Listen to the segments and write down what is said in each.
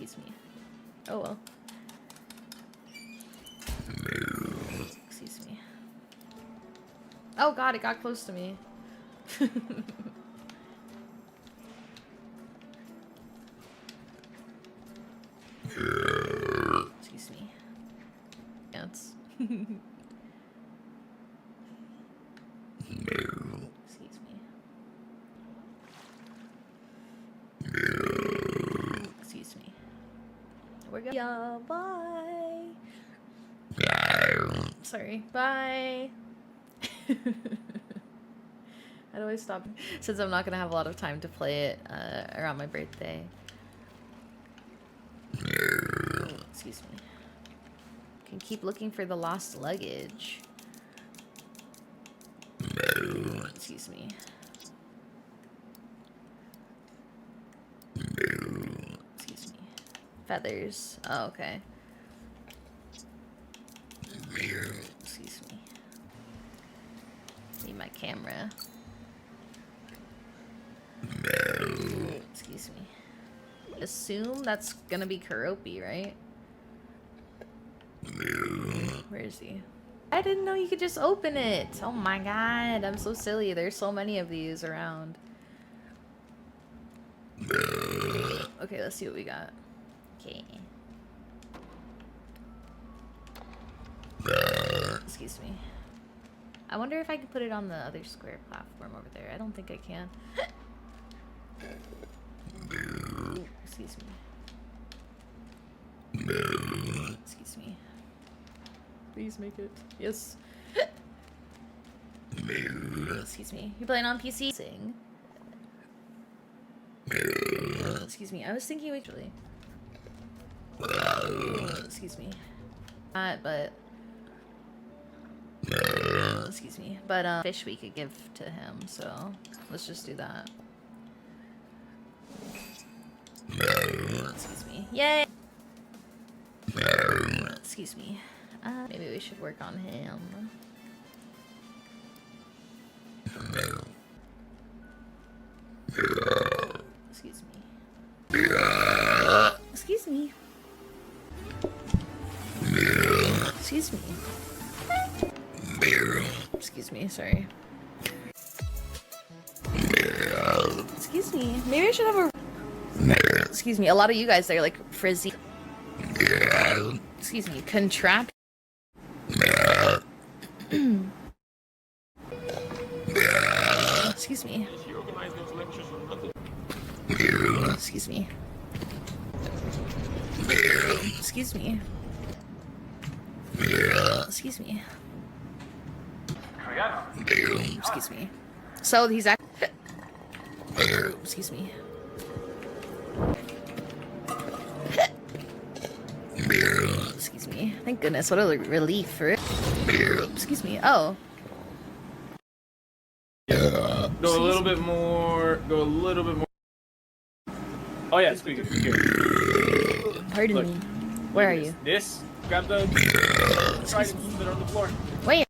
Excuse me. Oh well. Excuse me. Oh god, it got close to me. Excuse me. Ants. Excuse me. Excuse me. We're good. Yeah, bye. Sorry. Bye. How do I stop? Since I'm not gonna have a lot of time to play it around my birthday. Excuse me. Can keep looking for the lost luggage. Excuse me. Excuse me. Feathers. Oh, okay. Excuse me. Need my camera. Excuse me. Assume that's gonna be Karopi, right? Where is he? I didn't know you could just open it. Oh my god, I'm so silly. There's so many of these around. Okay, let's see what we got. Okay. Excuse me. I wonder if I can put it on the other square platform over there. I don't think I can. Excuse me. Excuse me. Please make it. Yes. Excuse me. You playing on PC? Sing. Excuse me. I was thinking actually. Excuse me. But excuse me. But fish we could give to him, so let's just do that. Excuse me. Yay! Excuse me. Maybe we should work on him. Excuse me. Excuse me. Excuse me. Excuse me, sorry. Excuse me. Maybe I should have a... Excuse me, a lot of you guys are like frizzy. Excuse me, contract. Excuse me. Excuse me. Excuse me. Excuse me. Excuse me. So he's act. Excuse me. Excuse me. Thank goodness. What a relief for it. Excuse me. Oh. Yeah. Go a little bit more. Go a little bit more. Oh yeah, speaking. Pardon me. Where are you? This. Grab the. Tridents that are on the floor. Wait.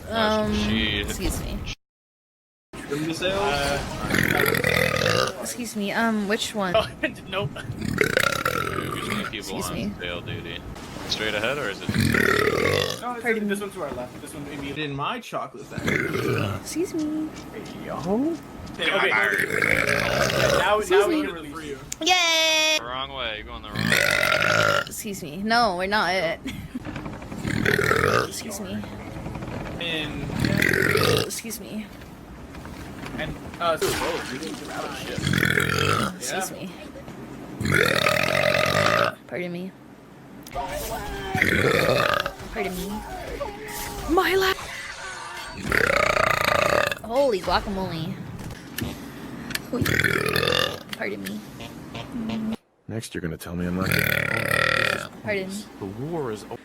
Excuse me. Bring the sails. Excuse me. Which one? Oh, nope. Excuse me. Fail duty. Straight ahead, or is it? No, Pardon this me. one's to our left. This one immediately in my chocolate factory. Excuse me. Hey, yo. Okay. Now we can release you. Yay! The wrong way. You're going the wrong way. Excuse me. No, we're not. Excuse me. And Excuse me. and both. You can get out of shit. Excuse me. Pardon me. Pardon me. My life. Holy guacamole. Pardon me. Next, you're gonna tell me I'm not getting Pardon. The war is over.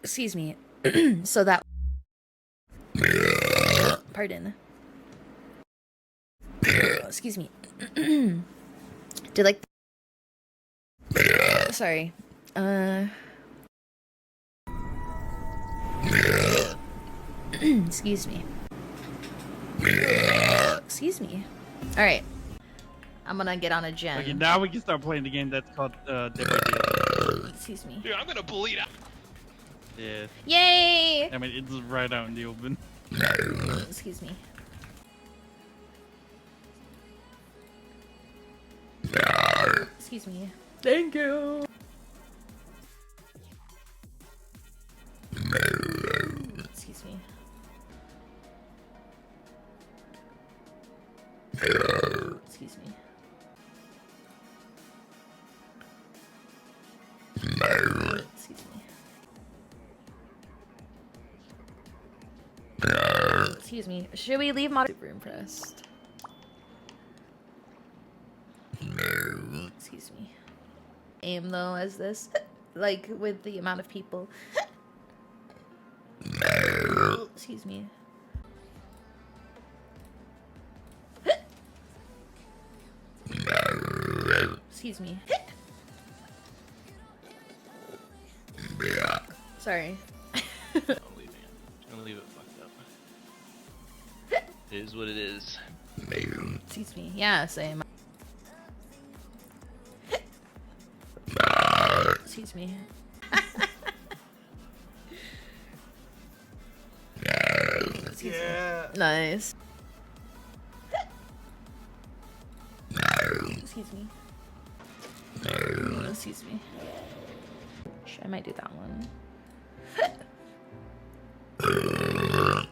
Excuse me. So that. Pardon. Excuse me. Did like. Sorry. Excuse me. Excuse me. All right. I'm gonna get on a gen. Okay, now we can start playing the game that's called Dead by Daylight. Excuse me. Dude, I'm gonna bleed out. Yeah. Yay! I mean, it's right out in the open. Excuse me. Excuse me. Thank you. Excuse me. Excuse me. Excuse me. Excuse me. Should we leave mod? Super impressed. Excuse me. Aim though as this, like with the amount of people. Excuse me. Excuse me. Sorry. I'm leaving. I'm gonna leave it fucked up. It is what it is. Excuse me. Yeah, same. Excuse me. Excuse me. Nice. Excuse me. Excuse me. I might do that one.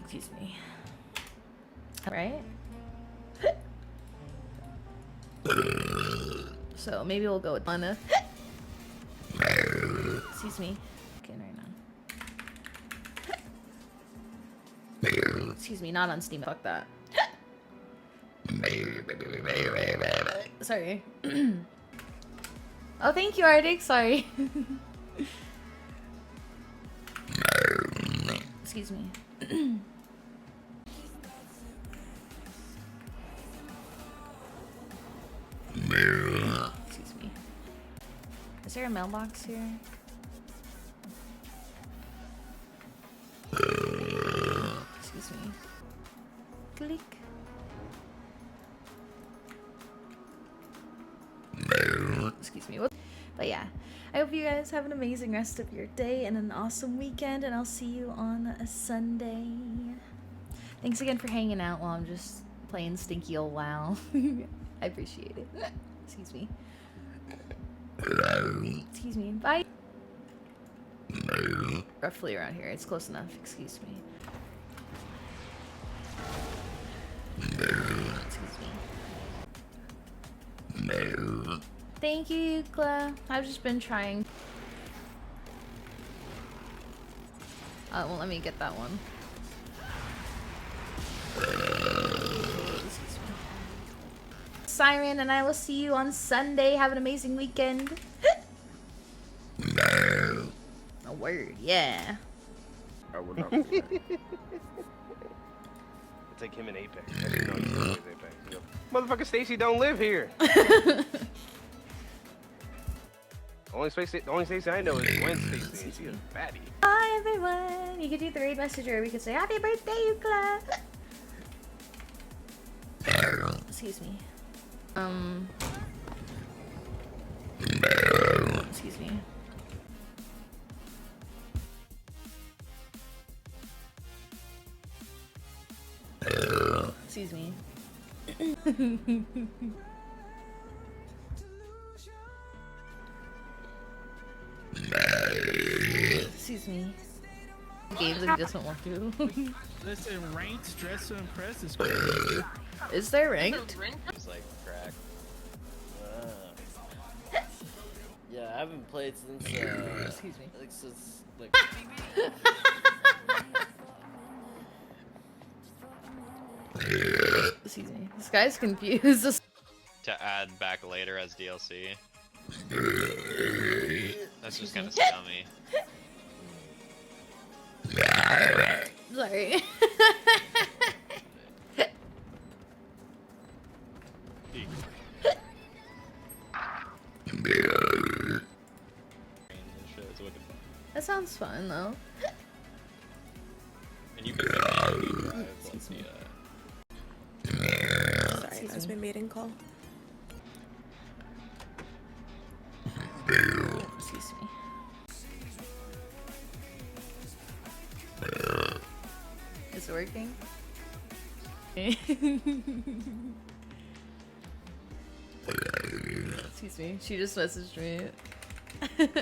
Excuse me. Right? So maybe we'll go with Lana. Excuse me. Okay, right now. Excuse me, not on Steam. Fuck that. Sorry. Oh, thank you, Arctic. Sorry. Excuse me. Excuse me. Is there a mailbox here? Excuse me. Click. Excuse me. But yeah, I hope you guys have an amazing rest of your day and an awesome weekend, and I'll see you on a Sunday. Thanks again for hanging out while I'm just playing stinky old WoW. I appreciate it. Excuse me. Excuse me. Bye. Roughly around here. It's close enough. Excuse me. Excuse me. Thank you, Yukla. I've just been trying. Well, let me get that one. Siren, and I will see you on Sunday. Have an amazing weekend. A word, yeah. I would not. It's like him in Apex. I didn't know he plays Apex. You know, motherfucker, Stacy don't live here. Only Stacy I know is Gwen Stacy, and she is fatty. Hi everyone. You could do the raid message, or we could say happy birthday, Yukla. Excuse me. Excuse me. Excuse me. Excuse me. Games that he doesn't want to. Listen, ranked Dress to Impress is crazy. Is there ranked? It's like crack. Yeah, I haven't played since, Excuse me. like, since, like... Excuse me. This guy's confused. To add back later as DLC. That's just kind of scummy. Sorry. That sounds fun though. And you can drive once Excuse me. the, Sorry, That's my mating call. Excuse me. It's working. Excuse me. She just messaged me.